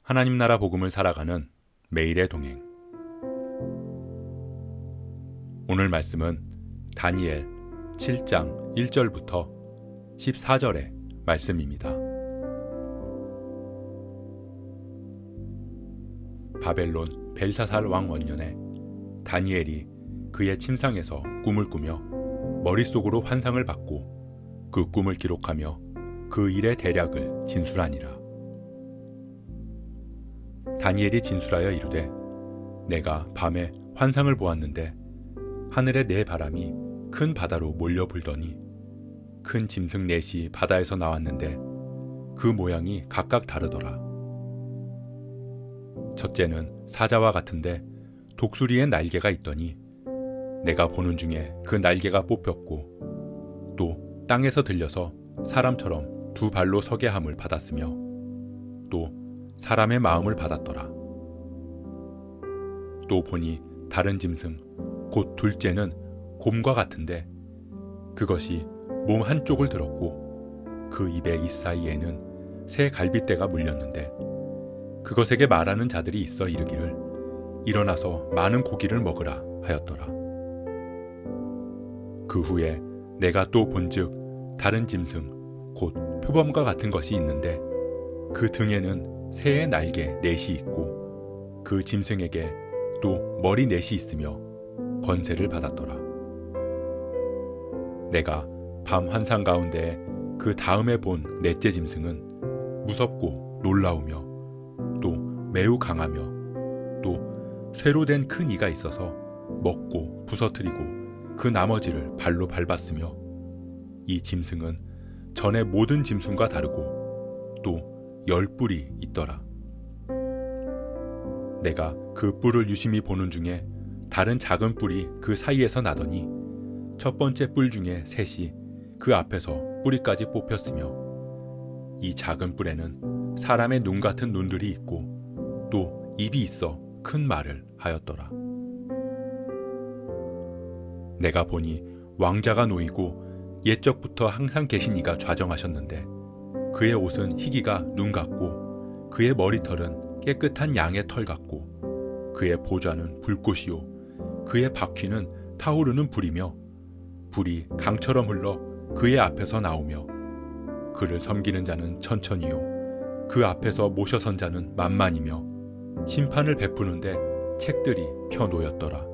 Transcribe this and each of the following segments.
하나님 나라 복음을 살아가는 매일의 동행. 오늘 말씀은 다니엘 7장 1절부터 14절의 말씀입니다. 바벨론 벨사살 왕 원년에 다니엘이 그의 침상에서 꿈을 꾸며 머릿속으로 환상을 받고 그 꿈을 기록하며 그 일의 대략을 진술하니라. 다니엘이 진술하여 이르되 내가 밤에 환상을 보았는데 하늘에 네 바람이 큰 바다로 몰려 불더니 큰 짐승 넷이 바다에서 나왔는데 그 모양이 각각 다르더라. 첫째는 사자와 같은데 독수리의 날개가 있더니 내가 보는 중에 그 날개가 뽑혔고 또 땅에서 들려서 사람처럼 두 발로 서게 함을 받았으며 또 사람의 마음을 받았더라. 또 보니 다른 짐승 곧 둘째는 곰과 같은데 그것이 몸 한쪽을 들었고 그 입의 이 사이에는 새 갈빗대가 물렸는데 그것에게 말하는 자들이 있어 이르기를 일어나서 많은 고기를 먹으라 하였더라. 그 후에 내가 또 본즉 다른 짐승 곧 표범과 같은 것이 있는데 그 등에는 새의 날개 넷이 있고 그 짐승에게 또 머리 넷이 있으며 권세를 받았더라. 내가 밤 환상 가운데 그 다음에 본 넷째 짐승은 무섭고 놀라우며 또 매우 강하며 또 쇠로 된 큰 이가 있어서 먹고 부서뜨리고 그 나머지를 발로 밟았으며 이 짐승은 전의 모든 짐승과 다르고 또 10뿔이 있더라. 내가 그 뿔을 유심히 보는 중에 다른 작은 뿔이 그 사이에서 나더니 첫 번째 뿔 중에 셋이 그 앞에서 뿌리까지 뽑혔으며 이 작은 뿔에는 사람의 눈 같은 눈들이 있고 또 입이 있어 큰 말을 하였더라. 내가 보니 왕자가 놓이고 옛적부터 항상 계신 이가 좌정하셨는데 그의 옷은 희기가 눈 같고 그의 머리털은 깨끗한 양의 털 같고 그의 보좌는 불꽃이요 그의 바퀴는 타오르는 불이며 불이 강처럼 흘러 그의 앞에서 나오며 그를 섬기는 자는 천천히요 그 앞에서 모셔 선 자는 만만이며 심판을 베푸는데 책들이 펴놓였더라.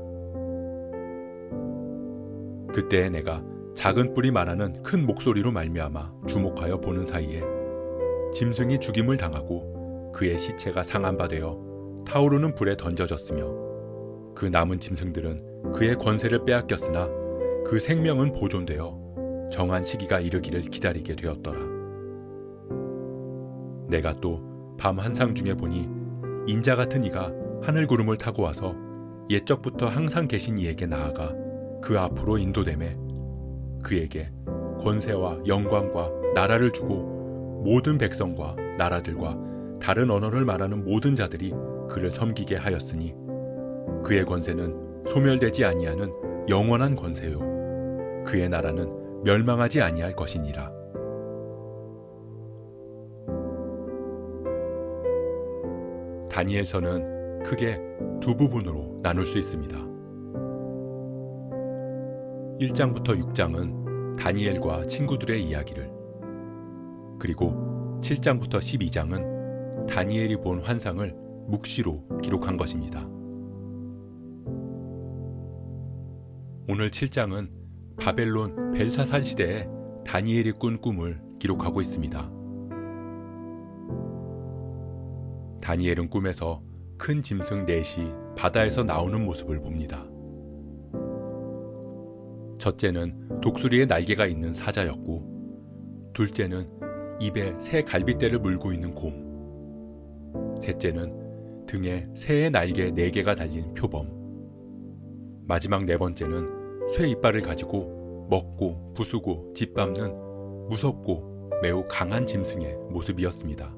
그때에 내가 작은 뿔이 말하는 큰 목소리로 말미암아 주목하여 보는 사이에 짐승이 죽임을 당하고 그의 시체가 상한 바 되어 타오르는 불에 던져졌으며 그 남은 짐승들은 그의 권세를 빼앗겼으나 그 생명은 보존되어 정한 시기가 이르기를 기다리게 되었더라. 내가 또 밤 환상 중에 보니 인자 같은 이가 하늘 구름을 타고 와서 옛적부터 항상 계신 이에게 나아가 그 앞으로 인도되매 그에게 권세와 영광과 나라를 주고 모든 백성과 나라들과 다른 언어를 말하는 모든 자들이 그를 섬기게 하였으니 그의 권세는 소멸되지 아니하는 영원한 권세요 그의 나라는 멸망하지 아니할 것이니라. 다니엘서는 크게 두 부분으로 나눌 수 있습니다. 1장부터 6장은 다니엘과 친구들의 이야기를, 그리고 7장부터 12장은 다니엘이 본 환상을 묵시로 기록한 것입니다. 오늘 7장은 바벨론 벨사살 시대에 다니엘이 꾼 꿈을 기록하고 있습니다. 다니엘은 꿈에서 큰 짐승 넷이 바다에서 나오는 모습을 봅니다. 첫째는 독수리의 날개가 있는 사자였고 둘째는 입에 새 갈빗대를 물고 있는 곰, 셋째는 등에 새의 날개 4개가 달린 표범, 마지막 네 번째는 쇠 이빨을 가지고 먹고 부수고 짓밟는 무섭고 매우 강한 짐승의 모습이었습니다.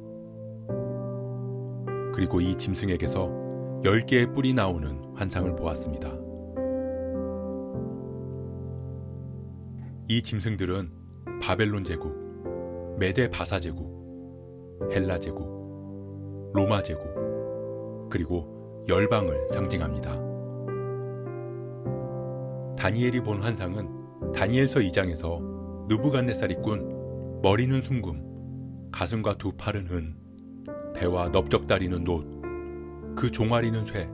그리고 이 짐승에게서 10개의 뿔이 나오는 환상을 보았습니다. 이 짐승들은 바벨론 제국, 메데 바사 제국, 헬라 제국, 로마 제국, 그리고 열방을 상징합니다. 다니엘이 본 환상은 다니엘서 2장에서 느부갓네살이 꾼 머리는 순금, 가슴과 두 팔은 은, 배와 넓적다리는 놋, 그 종아리는 쇠,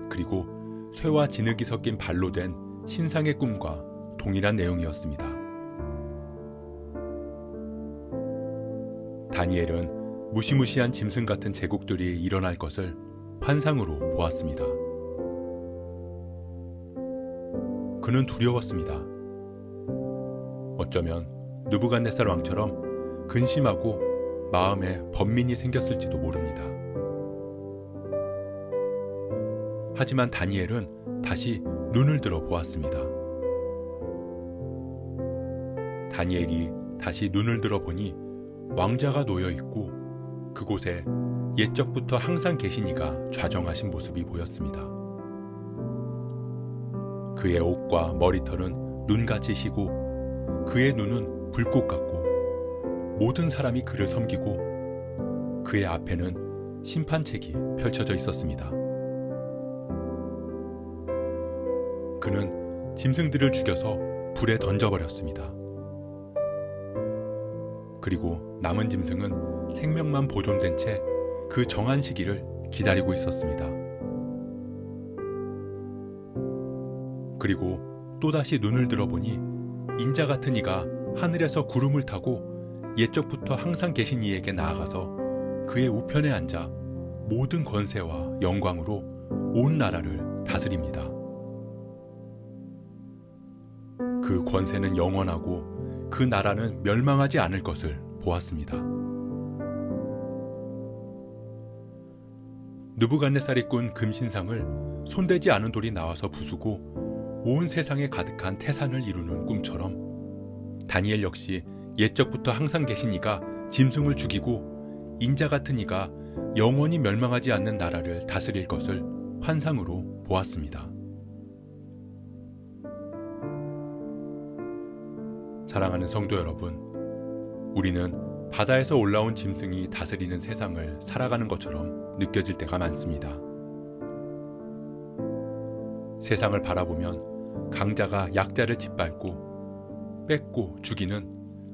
그리고 쇠와 진흙이 섞인 발로 된 신상의 꿈과 동일한 내용이었습니다. 다니엘은 무시무시한 짐승 같은 제국들이 일어날 것을 환상으로 보았습니다. 그는 두려웠습니다. 어쩌면 느부갓네살 왕처럼 근심하고 마음에 번민이 생겼을지도 모릅니다. 하지만 다니엘은 다시 눈을 들어 보았습니다. 다니엘이 다시 눈을 들어 보니 왕자가 놓여 있고 그곳에 옛적부터 항상 계신 이가 좌정하신 모습이 보였습니다. 그의 옷과 머리털은 눈같이 희고 그의 눈은 불꽃 같고 모든 사람이 그를 섬기고 그의 앞에는 심판책이 펼쳐져 있었습니다. 그는 짐승들을 죽여서 불에 던져버렸습니다. 그리고 남은 짐승은 생명만 보존된 채 그 정한 시기를 기다리고 있었습니다. 그리고 또다시 눈을 들어보니 인자 같은 이가 하늘에서 구름을 타고 옛적부터 항상 계신 이에게 나아가서 그의 우편에 앉아 모든 권세와 영광으로 온 나라를 다스립니다. 그 권세는 영원하고 그 나라는 멸망하지 않을 것을 보았습니다. 느부갓네살이 꾼 금신상을 손대지 않은 돌이 나와서 부수고 온 세상에 가득한 태산을 이루는 꿈처럼 다니엘 역시 옛적부터 항상 계신 이가 짐승을 죽이고 인자 같은 이가 영원히 멸망하지 않는 나라를 다스릴 것을 환상으로 보았습니다. 사랑하는 성도 여러분, 우리는 바다에서 올라온 짐승이 다스리는 세상을 살아가는 것처럼 느껴질 때가 많습니다. 세상을 바라보면 강자가 약자를 짓밟고 뺏고 죽이는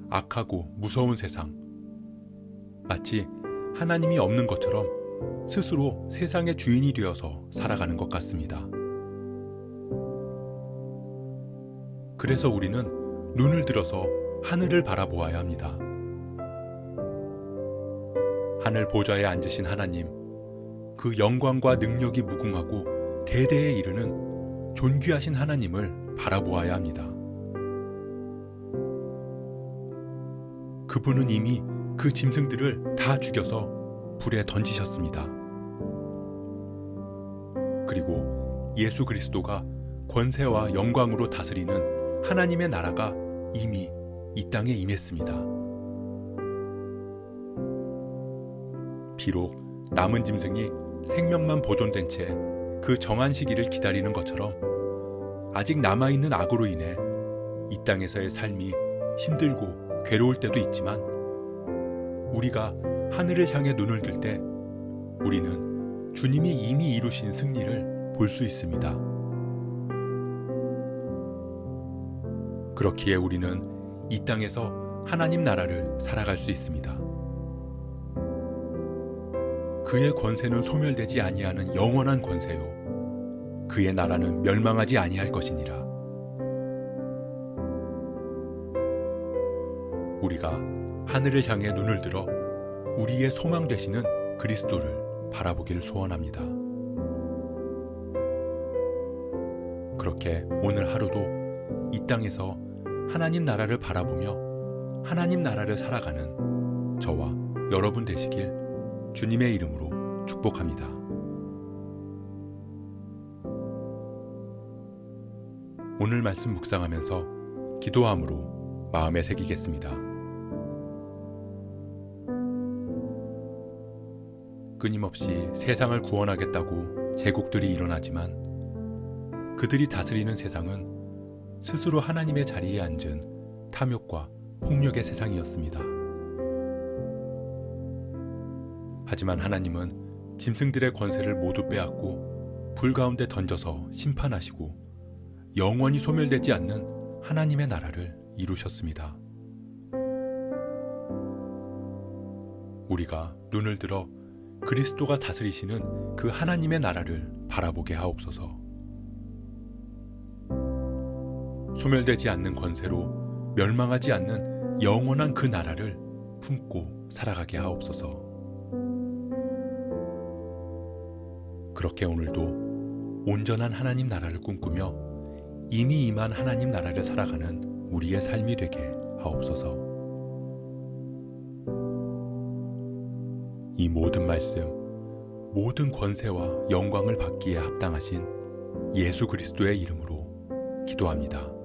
악하고 무서운 세상, 마치 하나님이 없는 것처럼 스스로 세상의 주인이 되어서 살아가는 것 같습니다. 그래서 우리는 눈을 들어서 하늘을 바라보아야 합니다. 하늘 보좌에 앉으신 하나님, 그 영광과 능력이 무궁하고 대대에 이르는 존귀하신 하나님을 바라보아야 합니다. 그분은 이미 그 짐승들을 다 죽여서 불에 던지셨습니다. 그리고 예수 그리스도가 권세와 영광으로 다스리는 하나님의 나라가 이미 이 땅에 임했습니다. 비록 남은 짐승이 생명만 보존된 채 그 정한 시기를 기다리는 것처럼 아직 남아있는 악으로 인해 이 땅에서의 삶이 힘들고 괴로울 때도 있지만 우리가 하늘을 향해 눈을 들 때 우리는 주님이 이미 이루신 승리를 볼 수 있습니다. 그렇기에 우리는 이 땅에서 하나님 나라를 살아갈 수 있습니다. 그의 권세는 소멸되지 아니하는 영원한 권세요. 그의 나라는 멸망하지 아니할 것이니라. 우리가 하늘을 향해 눈을 들어 우리의 소망 되시는 그리스도를 바라보기를 소원합니다. 그렇게 오늘 하루도 이 땅에서 하나님 나라를 바라보며 하나님 나라를 살아가는 저와 여러분 되시길 주님의 이름으로 축복합니다. 오늘 말씀 묵상하면서 기도함으로 마음에 새기겠습니다. 끊임없이 세상을 구원하겠다고 제국들이 일어나지만 그들이 다스리는 세상은 스스로 하나님의 자리에 앉은 탐욕과 폭력의 세상이었습니다. 하지만 하나님은 짐승들의 권세를 모두 빼앗고 불 가운데 던져서 심판하시고 영원히 소멸되지 않는 하나님의 나라를 이루셨습니다. 우리가 눈을 들어 그리스도가 다스리시는 그 하나님의 나라를 바라보게 하옵소서. 소멸되지 않는 권세로 멸망하지 않는 영원한 그 나라를 품고 살아가게 하옵소서. 그렇게 오늘도 온전한 하나님 나라를 꿈꾸며 이미 임한 하나님 나라를 살아가는 우리의 삶이 되게 하옵소서. 이 모든 말씀, 모든 권세와 영광을 받기에 합당하신 예수 그리스도의 이름으로 기도합니다.